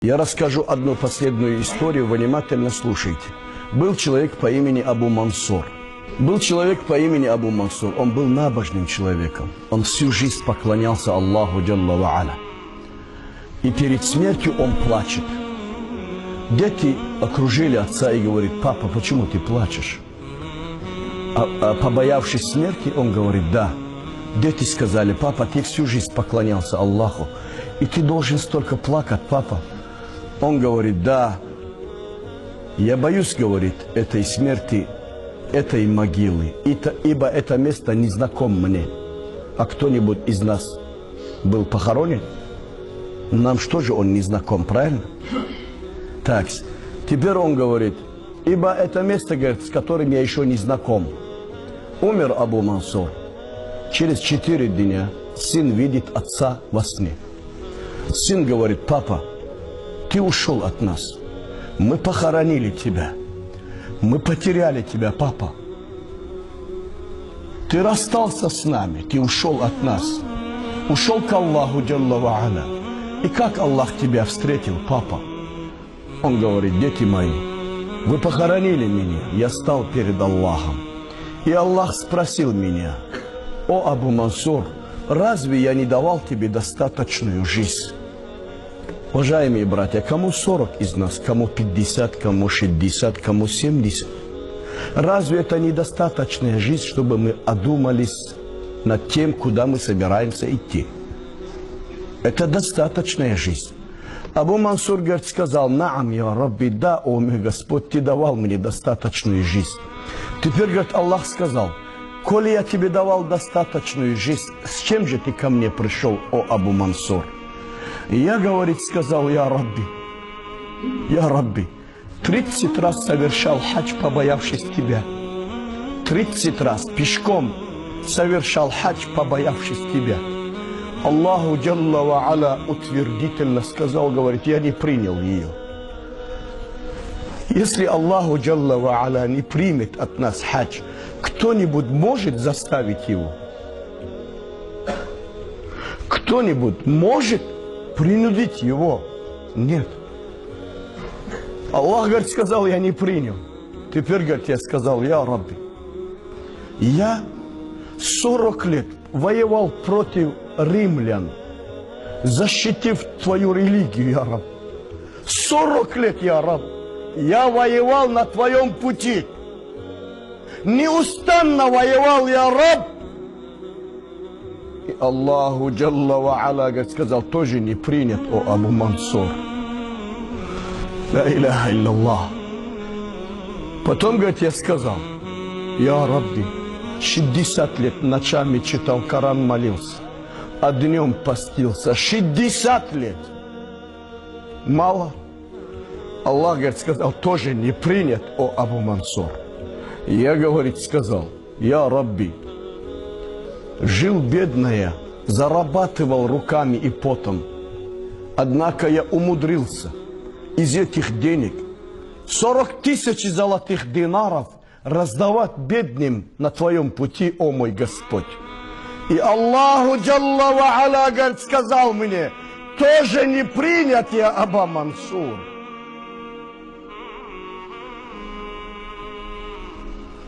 Я расскажу одну последнюю историю, внимательно слушайте. Был человек по имени Абу Мансур. Он был набожным человеком. Он всю жизнь поклонялся Аллаху Джалла ва Аля. И перед смертью он плачет. Дети окружили отца и говорят: папа, почему ты плачешь? Побоявшись смерти, он говорит: да. Дети сказали: папа, ты всю жизнь поклонялся Аллаху, и ты должен столько плакать, папа. Он говорит: да, я боюсь, говорит, этой смерти, этой могилы, ибо это место не знакомо мне. А кто-нибудь из нас был похоронен? Нам что же он не знаком, правильно? Так, теперь он говорит: ибо это место, говорит, с которым я еще не знаком. Умер Абу Мансур. Через 4 дня сын видит отца во сне. Сын говорит: папа, ты ушел от нас. Мы похоронили тебя. Мы потеряли тебя, папа. Ты расстался с нами, ты ушел от нас. Ушел к Аллаху Джалла ва Аля. И как Аллах тебя встретил, папа? Он говорит: дети мои, вы похоронили меня, я стал перед Аллахом. И Аллах спросил меня: о Абу Мансур, разве я не давал тебе достаточную жизнь? Уважаемые братья, кому 40 из нас, кому 50, кому 60, кому 70? Разве это недостаточная жизнь, чтобы мы одумались над тем, куда мы собираемся идти? Это достаточная жизнь. Абу Мансур, говорит, сказал: наам, я Рабби, да, о мой Господь, ты давал мне достаточную жизнь. Теперь, говорит, Аллах сказал: коли я тебе давал достаточную жизнь, с чем же ты ко мне пришел, о Абу Мансур? И я, говорит, сказал: я Рабби, 30 раз совершал хадж, побоявшись тебя. 30 раз пешком совершал хадж, побоявшись тебя. Аллаху Джалла ва Аля утвердительно сказал, говорит: я не принял ее. Если Аллаху Джалла ва Аля не примет от нас хадж, кто-нибудь может заставить его? Кто-нибудь может принудить его? Нет. Аллах, говорит, сказал: я не принял. Теперь, говорит, я сказал: я Рабби, я 40 лет воевал против римлян, защитив твою религию, я Раб. 40 лет, я Раб, я воевал на твоем пути. Неустанно воевал, я Раб. И Аллаху Джалла ва Аля, говорит, сказал: тоже не принят, о Абу Мансур. Ла иляха илляллах. Потом, говорит, я сказал: я Рабби, 60 лет ночами читал Коран, молился, а днем постился. 60 лет. Мало? Аллах, говорит, сказал: тоже не принят, о Абу Мансур. Я, говорит, сказал: я Рабби, жил бедная, зарабатывал руками и потом. Однако я умудрился из этих денег 40 тысяч золотых динаров раздавать бедным на твоем пути, о мой Господь. И Аллаху Джалла ва Аля, говорит, сказал мне: тоже не принят, я Абу Мансур.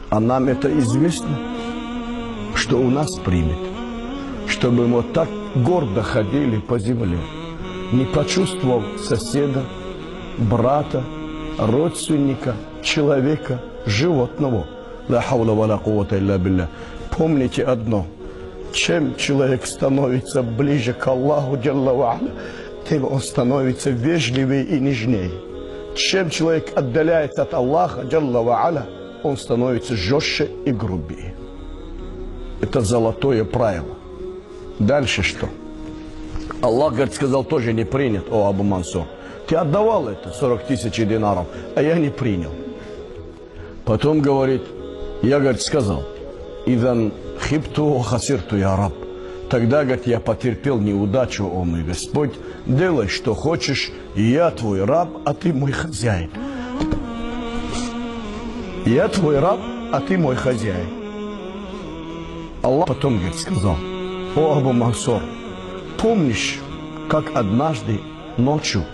А нам это известно, что у нас примет, чтобы мы вот так гордо ходили по земле, не почувствовав соседа, брата, родственника, человека, животного. Ла хаула ва ла куввата илля билля. Помните одно: чем человек становится ближе к Аллаху Джалла ва Аля, тем он становится вежливее и нежнее. Чем человек отдаляется от Аллаха Джалла ва Аля, он становится жестче и грубее. Это золотое правило. Дальше что? Аллах, говорит, сказал: тоже не принят, о Абу Мансур. Ты отдавал это, 40 тысяч динаров, а я не принял. Потом, говорит, я, говорит, сказал: идан хибту хасирту, я Раб. Тогда, говорит, я потерпел неудачу, о мой Господь. Делай, что хочешь, я твой раб, а ты мой хозяин. Я твой раб, а ты мой хозяин. Аллах потом, говорит, сказал: о Абу Мансур, помнишь, как однажды ночью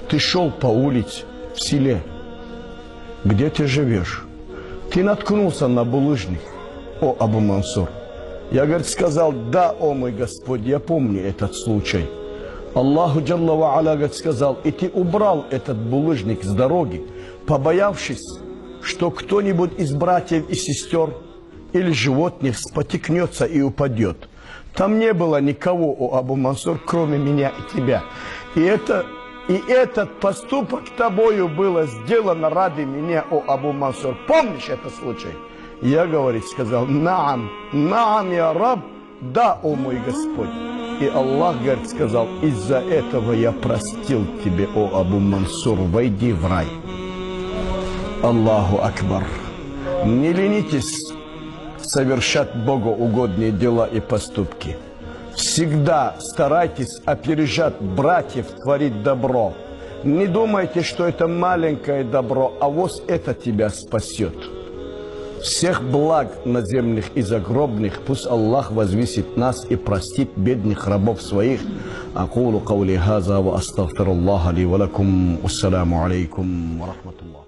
Ты шел по улице в селе, где ты живешь. Ты наткнулся на булыжник, о Абу Мансур. Я, говорит, сказал: да, о мой Господь, я помню этот случай. Аллаху Джалла ва Аля, говорит, сказал: и ты убрал этот булыжник с дороги, побоявшись, что кто-нибудь из братьев и сестер или животных спотыкнется и упадет. Там не было никого, о Абу Мансур, кроме меня и тебя. И этот поступок тобою было сделано ради меня, о Абу Мансур. Помнишь этот случай? Я, говорит, сказал: наам, я раб, да, о мой Господь. И Аллах, говорит, сказал: из-за этого я простил тебе, о Абу Мансур, войди в рай. Аллаху Акбар. Не ленитесь совершать богоугодные дела и поступки. Всегда старайтесь опережать братьев, творить добро. Не думайте, что это маленькое добро, а вот это тебя спасет. Всех благ наземных и загробных пусть Аллах возвысит нас и простит бедных рабов своих. Акулу каули хаза ва астагфируллаха ли ва лакум. Ассаламу алейкум ва рахматуллах.